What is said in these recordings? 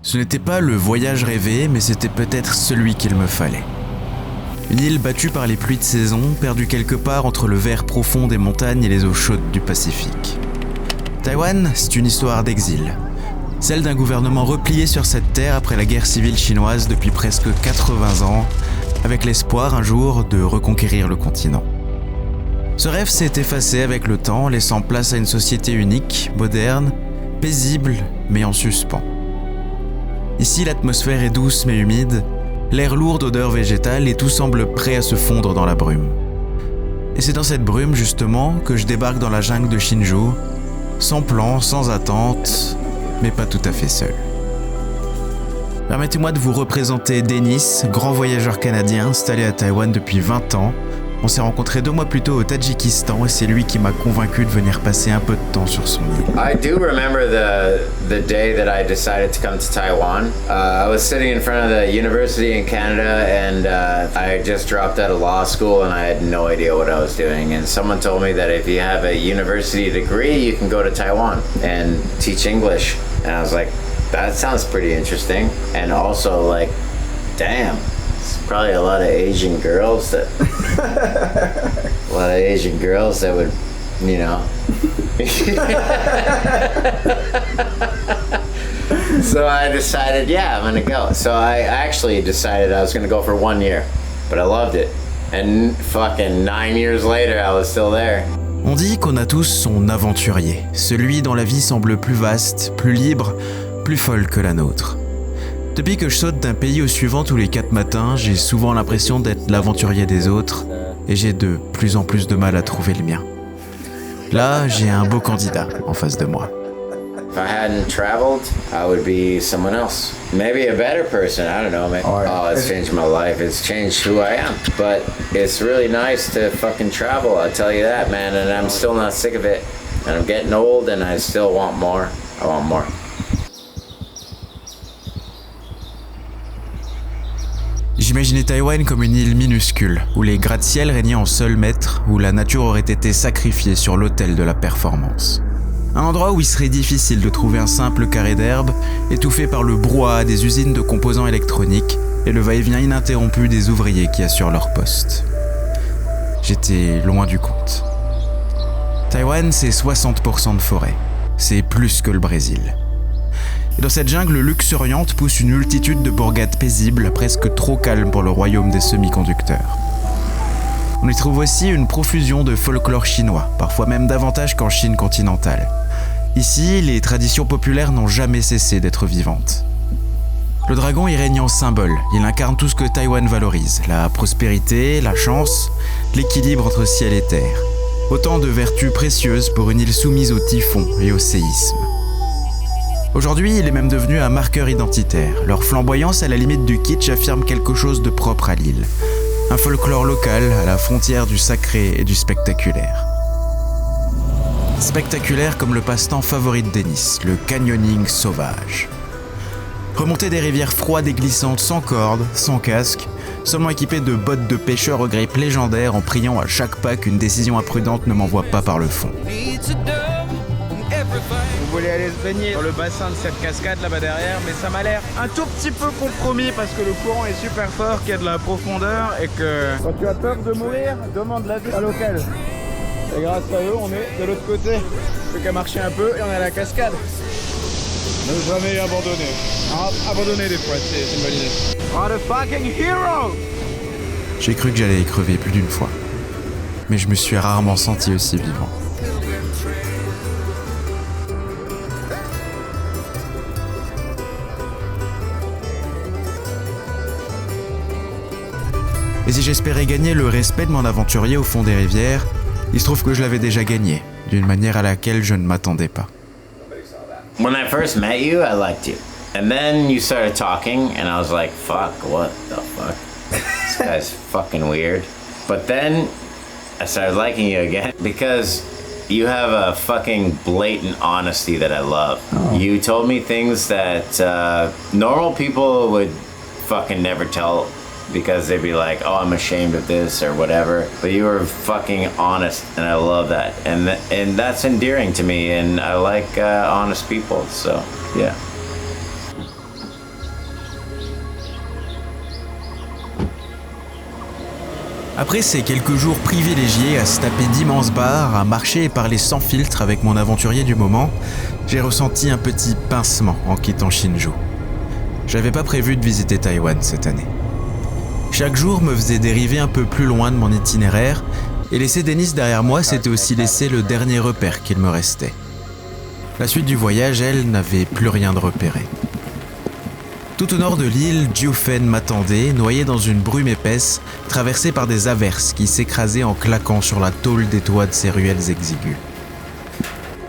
Ce n'était pas le voyage rêvé, mais c'était peut-être celui qu'il me fallait. Une île battue par les pluies de saison, perdue quelque part entre le vert profond des montagnes et les eaux chaudes du Pacifique. Taïwan, c'est une histoire d'exil. Celle d'un gouvernement replié sur cette terre après la guerre civile chinoise depuis presque 80 ans, avec l'espoir un jour de reconquérir le continent. Ce rêve s'est effacé avec le temps, laissant place à une société unique, moderne, paisible, mais en suspens. Ici, l'atmosphère est douce mais humide, l'air lourd d'odeurs végétales et tout semble prêt à se fondre dans la brume. Et c'est dans cette brume, justement, que je débarque dans la jungle de Hsinchu, sans plan, sans attente, mais pas tout à fait seul. Permettez-moi de vous représenter Denis, grand voyageur canadien installé à Taïwan depuis 20 ans. On s'est rencontrés 2 mois plus tôt au Tadjikistan et c'est lui qui m'a convaincu de venir passer un peu de temps sur son île. I do remember the day that I decided to come to Taiwan. I was sitting in front of the university in Canada and I just dropped out of law school and I had no idea what I was doing. And someone told me that if you have a university degree, you can go to Taiwan and teach English. And I was like, that sounds pretty interesting. And also like, damn. Probably a lot of Asian girls that would, you know. So I decided, yeah, I'm gonna go. So I actually decided I was gonna go for 1 year, but I loved it. And fucking 9 years later, I was still there. On dit qu'on a tous son aventurier, celui dont la vie semble plus vaste, plus libre, plus folle que la nôtre. Depuis que je saute d'un pays au suivant tous les 4 matins, j'ai souvent l'impression d'être l'aventurier des autres et j'ai de plus en plus de mal à trouver le mien. Là, j'ai un beau candidat en face de moi. If I hadn't traveled, I would be someone else. Maybe a better person, I don't know. Maybe. Oh, it's changed my life. It's changed who I am. But it's really nice to fucking travel, I'll tell you that, man. And I'm still not sick of it. And I'm getting old and I still want more. I want more. J'imaginais Taïwan comme une île minuscule, où les gratte-ciel régnaient en seul maître, où la nature aurait été sacrifiée sur l'autel de la performance. Un endroit où il serait difficile de trouver un simple carré d'herbe, étouffé par le brouhaha des usines de composants électroniques et le va-et-vient ininterrompu des ouvriers qui assurent leur poste. J'étais loin du compte. Taïwan, c'est 60% de forêt. C'est plus que le Brésil. Et dans cette jungle luxuriante pousse une multitude de bourgades paisibles, presque trop calmes pour le royaume des semi-conducteurs. On y trouve aussi une profusion de folklore chinois, parfois même davantage qu'en Chine continentale. Ici, les traditions populaires n'ont jamais cessé d'être vivantes. Le dragon y règne en symbole, il incarne tout ce que Taïwan valorise, la prospérité, la chance, l'équilibre entre ciel et terre. Autant de vertus précieuses pour une île soumise au typhon et au séisme. Aujourd'hui, il est même devenu un marqueur identitaire. Leur flamboyance à la limite du kitsch affirme quelque chose de propre à l'île. Un folklore local à la frontière du sacré et du spectaculaire. Spectaculaire comme le passe-temps favori de Denis, le canyoning sauvage. Remonter des rivières froides et glissantes sans cordes, sans casque, seulement équipé de bottes de pêcheur aux grippes légendaires en priant à chaque pas qu'une décision imprudente ne m'envoie pas par le fond. Vous voulez aller se baigner dans le bassin de cette cascade là-bas derrière, mais ça m'a l'air un tout petit peu compromis parce que le courant est super fort, qu'il y a de la profondeur et que quand tu as peur de mourir, demande l'avis à l'hôtel. Et grâce à eux, on est de l'autre côté. Plus qu'à marcher un peu et on est à la cascade. Ne jamais abandonner. Abandonner des fois, c'est une bonne idée. Oh, the fucking hero! J'ai cru que j'allais y crever plus d'une fois. Mais je me suis rarement senti aussi vivant. Et si j'espérais gagner le respect de mon aventurier au fond des rivières, il se trouve que je l'avais déjà gagné, d'une manière à laquelle je ne m'attendais pas. When I first met you, I liked you. And then you started talking and I was like, fuck, what the fuck? This guy's fucking weird. But then I started liking you again because you have a fucking blatant honesty that I love. Oh. You told me things that normal people would fucking never tell because they'd be like, oh, I'm ashamed of this or whatever. But you were fucking honest and I love that. And that's endearing to me and I like honest people, so yeah. Après ces quelques jours privilégiés à se taper d'immenses bars, à marcher et parler sans filtre avec mon aventurier du moment, j'ai ressenti un petit pincement en quittant Hsinchu. J'avais pas prévu de visiter Taïwan cette année. Chaque jour me faisait dériver un peu plus loin de mon itinéraire, et laisser Dennis derrière moi, c'était aussi laisser le dernier repère qu'il me restait. La suite du voyage, elle, n'avait plus rien de repéré. Tout au nord de l'île, Jiufen m'attendait, noyé dans une brume épaisse, traversée par des averses qui s'écrasaient en claquant sur la tôle des toits de ses ruelles exiguës.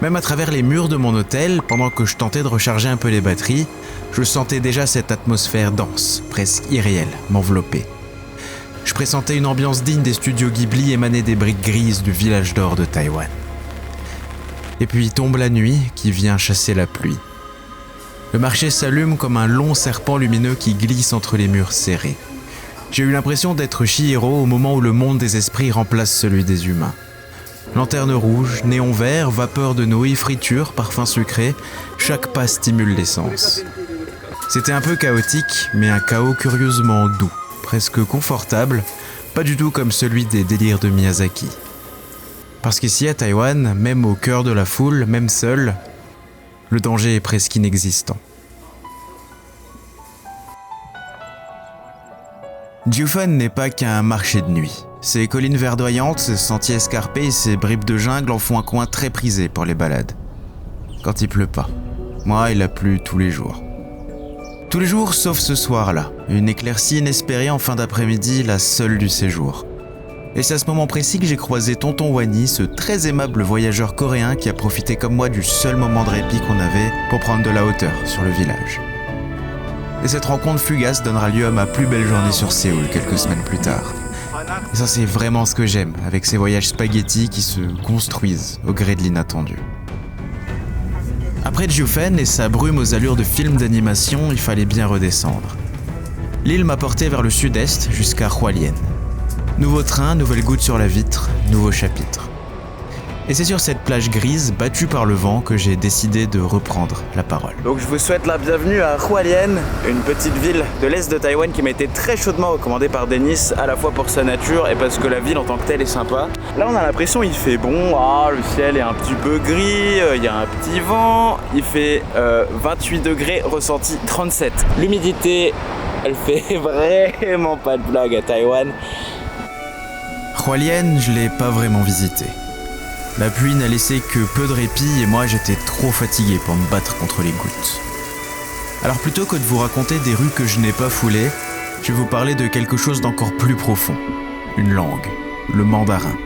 Même à travers les murs de mon hôtel, pendant que je tentais de recharger un peu les batteries, je sentais déjà cette atmosphère dense, presque irréelle, m'envelopper. Je pressentais une ambiance digne des studios Ghibli émanée des briques grises du village d'or de Taïwan. Et puis tombe la nuit qui vient chasser la pluie. Le marché s'allume comme un long serpent lumineux qui glisse entre les murs serrés. J'ai eu l'impression d'être Chihiro au moment où le monde des esprits remplace celui des humains. Lanterne rouge, néon vert, vapeur de nouilles, friture, parfum sucré, chaque pas stimule les sens. C'était un peu chaotique, mais un chaos curieusement doux, presque confortable, pas du tout comme celui des délires de Miyazaki. Parce qu'ici à Taïwan, même au cœur de la foule, même seul, le danger est presque inexistant. Jiufen n'est pas qu'un marché de nuit. Ses collines verdoyantes, ses sentiers escarpés et ses bribes de jungle en font un coin très prisé pour les balades. Quand il pleut pas. Moi, il a plu tous les jours. Tous les jours sauf ce soir-là, une éclaircie inespérée en fin d'après-midi, la seule du séjour. Et c'est à ce moment précis que j'ai croisé Tonton Wani, ce très aimable voyageur coréen qui a profité comme moi du seul moment de répit qu'on avait pour prendre de la hauteur sur le village. Et cette rencontre fugace donnera lieu à ma plus belle journée sur Séoul quelques semaines plus tard. Et ça, c'est vraiment ce que j'aime, avec ces voyages spaghettis qui se construisent au gré de l'inattendu. Après Jiufen et sa brume aux allures de film d'animation, il fallait bien redescendre. L'île m'a porté vers le sud-est jusqu'à Hualien. Nouveau train, nouvelle goutte sur la vitre, nouveau chapitre. Et c'est sur cette plage grise, battue par le vent, que j'ai décidé de reprendre la parole. Donc je vous souhaite la bienvenue à Hualien, une petite ville de l'est de Taïwan qui m'a été très chaudement recommandée par Dennis, à la fois pour sa nature et parce que la ville en tant que telle est sympa. Là on a l'impression qu'il fait bon, le ciel est un petit peu gris, il y a un petit vent, il fait 28 degrés, ressenti 37. L'humidité, elle fait vraiment pas de blague à Taïwan. Hualien, je l'ai pas vraiment visité. La pluie n'a laissé que peu de répit et moi j'étais trop fatigué pour me battre contre les gouttes. Alors plutôt que de vous raconter des rues que je n'ai pas foulées, je vais vous parler de quelque chose d'encore plus profond. Une langue, le mandarin.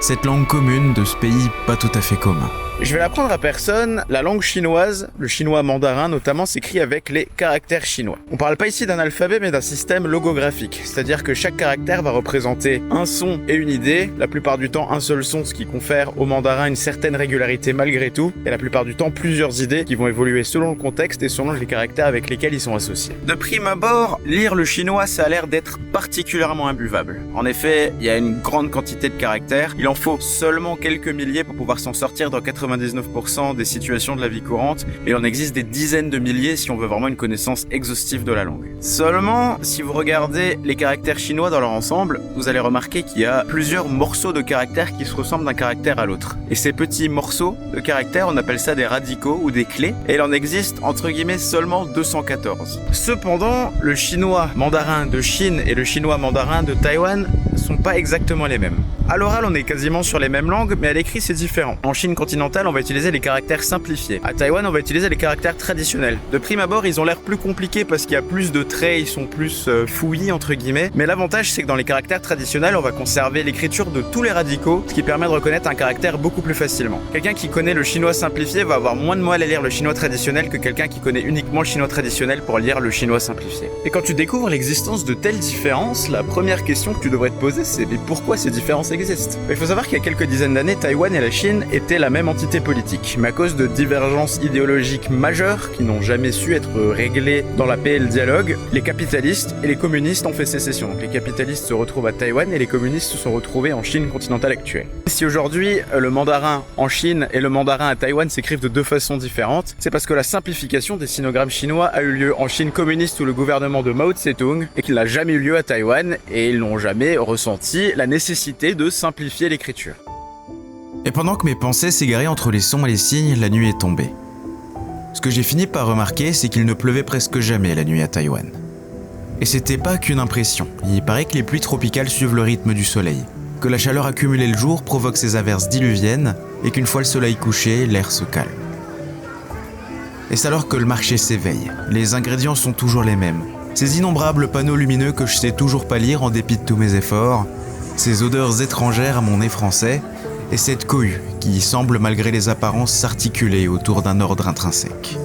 Cette langue commune de ce pays pas tout à fait commun. Je vais l'apprendre à personne, la langue chinoise, le chinois mandarin notamment, s'écrit avec les caractères chinois. On parle pas ici d'un alphabet mais d'un système logographique, c'est-à-dire que chaque caractère va représenter un son et une idée, la plupart du temps un seul son, ce qui confère au mandarin une certaine régularité malgré tout, et la plupart du temps plusieurs idées qui vont évoluer selon le contexte et selon les caractères avec lesquels ils sont associés. De prime abord, lire le chinois ça a l'air d'être particulièrement imbuvable. En effet, il y a une grande quantité de caractères, il en faut seulement quelques milliers pour pouvoir s'en sortir dans 99% des situations de la vie courante, et il en existe des dizaines de milliers si on veut vraiment une connaissance exhaustive de la langue. Seulement, si vous regardez les caractères chinois dans leur ensemble, vous allez remarquer qu'il y a plusieurs morceaux de caractères qui se ressemblent d'un caractère à l'autre. Et ces petits morceaux de caractères, on appelle ça des radicaux ou des clés, et il en existe entre guillemets seulement 214. Cependant, le chinois mandarin de Chine et le chinois mandarin de Taïwan sont pas exactement les mêmes. À l'oral, on est quasiment sur les mêmes langues, mais à l'écrit, c'est différent. En Chine continentale, on va utiliser les caractères simplifiés. À Taïwan, on va utiliser les caractères traditionnels. De prime abord, ils ont l'air plus compliqués parce qu'il y a plus de traits, ils sont plus fouillis, entre guillemets. Mais l'avantage, c'est que dans les caractères traditionnels, on va conserver l'écriture de tous les radicaux, ce qui permet de reconnaître un caractère beaucoup plus facilement. Quelqu'un qui connaît le chinois simplifié va avoir moins de mal à lire le chinois traditionnel que quelqu'un qui connaît uniquement le chinois traditionnel pour lire le chinois simplifié. Et quand tu découvres l'existence de telles différences, la première question que tu devrais te poser, c'est mais pourquoi ces différences existe. Il faut savoir qu'il y a quelques dizaines d'années, Taïwan et la Chine étaient la même entité politique, mais à cause de divergences idéologiques majeures qui n'ont jamais su être réglées dans la paix et le dialogue, les capitalistes et les communistes ont fait sécession. Donc les capitalistes se retrouvent à Taïwan et les communistes se sont retrouvés en Chine continentale actuelle. Si aujourd'hui le mandarin en Chine et le mandarin à Taïwan s'écrivent de deux façons différentes, c'est parce que la simplification des sinogrammes chinois a eu lieu en Chine communiste sous le gouvernement de Mao Tse-tung et qu'il n'a jamais eu lieu à Taïwan et ils n'ont jamais ressenti la nécessité de simplifier l'écriture. Et pendant que mes pensées s'égaraient entre les sons et les signes, la nuit est tombée. Ce que j'ai fini par remarquer, c'est qu'il ne pleuvait presque jamais la nuit à Taïwan. Et c'était pas qu'une impression, il paraît que les pluies tropicales suivent le rythme du soleil, que la chaleur accumulée le jour provoque ces averses diluviennes et qu'une fois le soleil couché, l'air se calme. Et c'est alors que le marché s'éveille, les ingrédients sont toujours les mêmes. Ces innombrables panneaux lumineux que je sais toujours pas lire en dépit de tous mes efforts, ces odeurs étrangères à mon nez français, et cette cohue qui semble malgré les apparences s'articuler autour d'un ordre intrinsèque.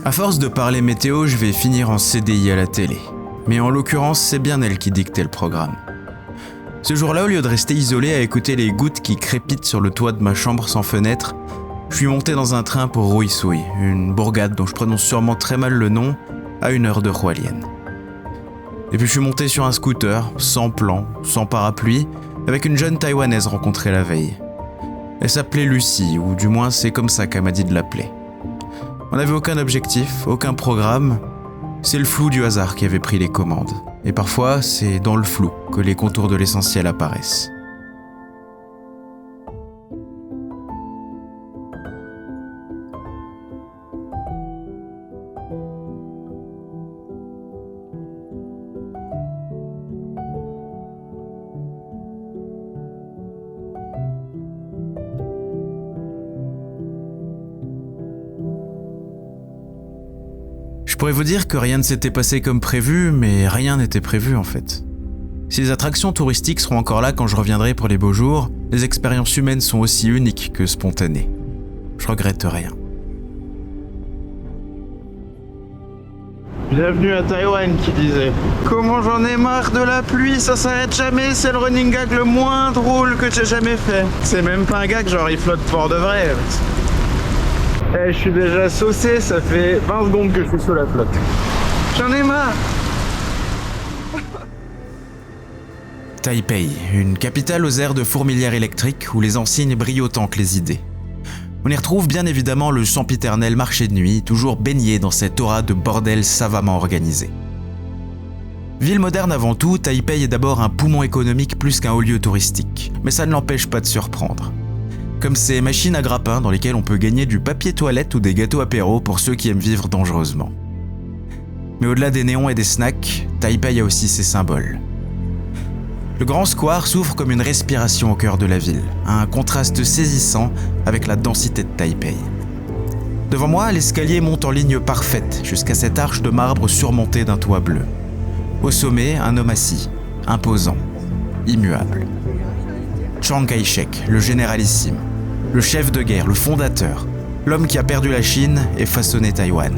À force de parler météo, je vais finir en CDI à la télé. Mais en l'occurrence, c'est bien elle qui dictait le programme. Ce jour-là, au lieu de rester isolé à écouter les gouttes qui crépitent sur le toit de ma chambre sans fenêtre, je suis monté dans un train pour Ruisui, une bourgade dont je prononce sûrement très mal le nom, à 1 heure de Hualien. Et puis je suis monté sur un scooter, sans plan, sans parapluie, avec une jeune taïwanaise rencontrée la veille. Elle s'appelait Lucie, ou du moins c'est comme ça qu'elle m'a dit de l'appeler. On n'avait aucun objectif, aucun programme, c'est le flou du hasard qui avait pris les commandes. Et parfois, c'est dans le flou que les contours de l'essentiel apparaissent. Je pourrais vous dire que rien ne s'était passé comme prévu, mais rien n'était prévu en fait. Si les attractions touristiques seront encore là quand je reviendrai pour les beaux jours, les expériences humaines sont aussi uniques que spontanées. Je regrette rien. Bienvenue à Taïwan qui disait « Comment j'en ai marre de la pluie, ça s'arrête jamais, c'est le running gag le moins drôle que j'ai jamais fait. » C'est même pas un gag, genre il flotte pour de vrai. Je suis déjà saucé, ça fait 20 secondes que je suis sous la flotte. J'en ai marre. Taipei, une capitale aux airs de fourmilière électrique où les enseignes brillent autant que les idées. On y retrouve bien évidemment le sempiternel marché de nuit, toujours baigné dans cette aura de bordel savamment organisé. Ville moderne avant tout, Taipei est d'abord un poumon économique plus qu'un haut lieu touristique, mais ça ne l'empêche pas de surprendre. Comme ces machines à grappin dans lesquelles on peut gagner du papier toilette ou des gâteaux apéro pour ceux qui aiment vivre dangereusement. Mais au-delà des néons et des snacks, Taipei a aussi ses symboles. Le grand square s'ouvre comme une respiration au cœur de la ville, un contraste saisissant avec la densité de Taipei. Devant moi, l'escalier monte en ligne parfaite jusqu'à cette arche de marbre surmontée d'un toit bleu. Au sommet, un homme assis, imposant, immuable. Chiang Kai-shek, le généralissime, le chef de guerre, le fondateur, l'homme qui a perdu la Chine et façonné Taïwan.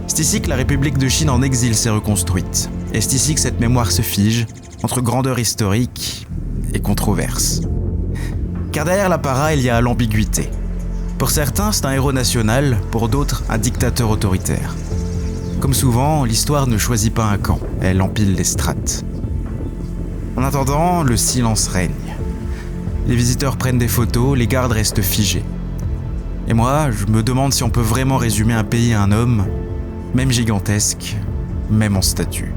C'est ici que la République de Chine en exil s'est reconstruite, et c'est ici que cette mémoire se fige, entre grandeur historique et controverse. Car derrière l'apparat, il y a l'ambiguïté. Pour certains, c'est un héros national, pour d'autres, un dictateur autoritaire. Comme souvent, l'histoire ne choisit pas un camp, elle empile les strates. En attendant, le silence règne. Les visiteurs prennent des photos, les gardes restent figés. Et moi, je me demande si on peut vraiment résumer un pays à un homme, même gigantesque, même en statue.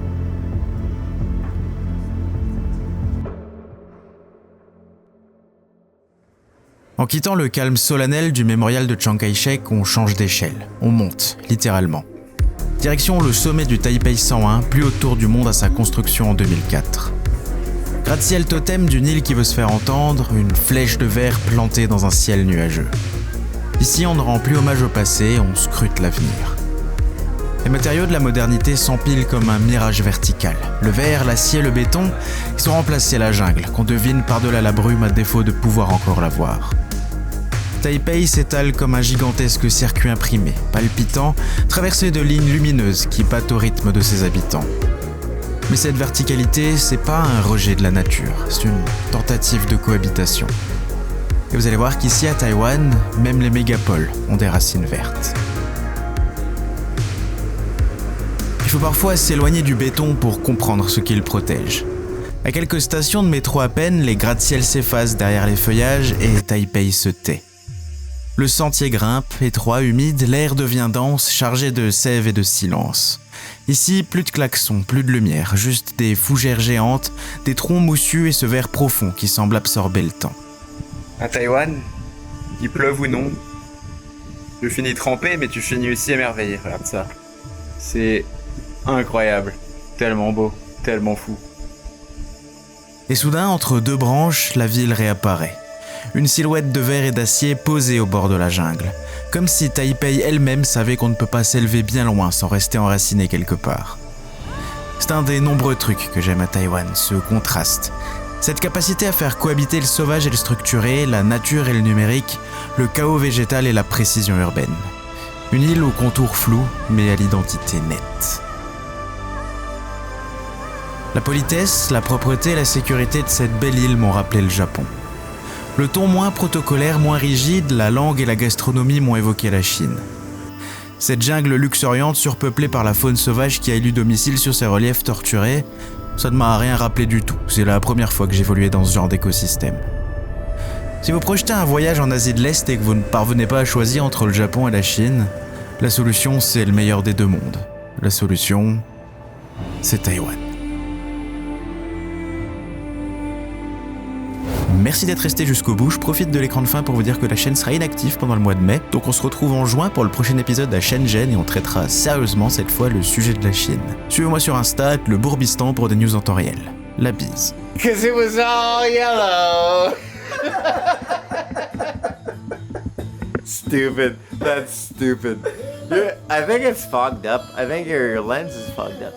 En quittant le calme solennel du mémorial de Chiang Kai-shek, on change d'échelle, on monte, littéralement. Direction le sommet du Taipei 101, plus haute tour du monde à sa construction en 2004. Gratte-ciel totem d'une île qui veut se faire entendre, une flèche de verre plantée dans un ciel nuageux. Ici, on ne rend plus hommage au passé, on scrute l'avenir. Les matériaux de la modernité s'empilent comme un mirage vertical. Le verre, l'acier, le béton, qui sont remplacés à la jungle, qu'on devine par-delà la brume à défaut de pouvoir encore la voir. Taipei s'étale comme un gigantesque circuit imprimé, palpitant, traversé de lignes lumineuses qui battent au rythme de ses habitants. Mais cette verticalité, c'est pas un rejet de la nature, c'est une tentative de cohabitation. Et vous allez voir qu'ici à Taïwan, même les mégapoles ont des racines vertes. Il faut parfois s'éloigner du béton pour comprendre ce qu'il protège. À quelques stations de métro à peine, les gratte-ciels s'effacent derrière les feuillages et Taipei se tait. Le sentier grimpe, étroit, humide, l'air devient dense, chargé de sève et de silence. Ici, plus de klaxons, plus de lumière, juste des fougères géantes, des troncs moussus et ce vert profond qui semble absorber le temps. À Taïwan, qu'il pleuve ou non, tu finis trempé, mais tu finis aussi émerveillé. Regarde ça. C'est incroyable. Tellement beau, tellement fou. Et soudain, entre deux branches, la ville réapparaît. Une silhouette de verre et d'acier posée au bord de la jungle. Comme si Taipei elle-même savait qu'on ne peut pas s'élever bien loin sans rester enraciné quelque part. C'est un des nombreux trucs que j'aime à Taïwan, ce contraste. Cette capacité à faire cohabiter le sauvage et le structuré, la nature et le numérique, le chaos végétal et la précision urbaine. Une île aux contours flous, mais à l'identité nette. La politesse, la propreté et la sécurité de cette belle île m'ont rappelé le Japon. Le ton moins protocolaire, moins rigide, la langue et la gastronomie m'ont évoqué la Chine. Cette jungle luxuriante surpeuplée par la faune sauvage qui a élu domicile sur ses reliefs torturés, ça ne m'a rien rappelé du tout. C'est la première fois que j'évoluais dans ce genre d'écosystème. Si vous projetez un voyage en Asie de l'Est et que vous ne parvenez pas à choisir entre le Japon et la Chine, la solution c'est le meilleur des deux mondes. La solution, c'est Taïwan. Merci d'être resté jusqu'au bout, je profite de l'écran de fin pour vous dire que la chaîne sera inactive pendant le mois de mai, donc on se retrouve en juin pour le prochain épisode à Shenzhen et on traitera sérieusement cette fois le sujet de la Chine. Suivez-moi sur Insta, le Bourbistan pour des news en temps réel. La bise. 'Cause it was all yellow. Stupid. That's stupid. I think it's fogged up. I think your lens is fogged up.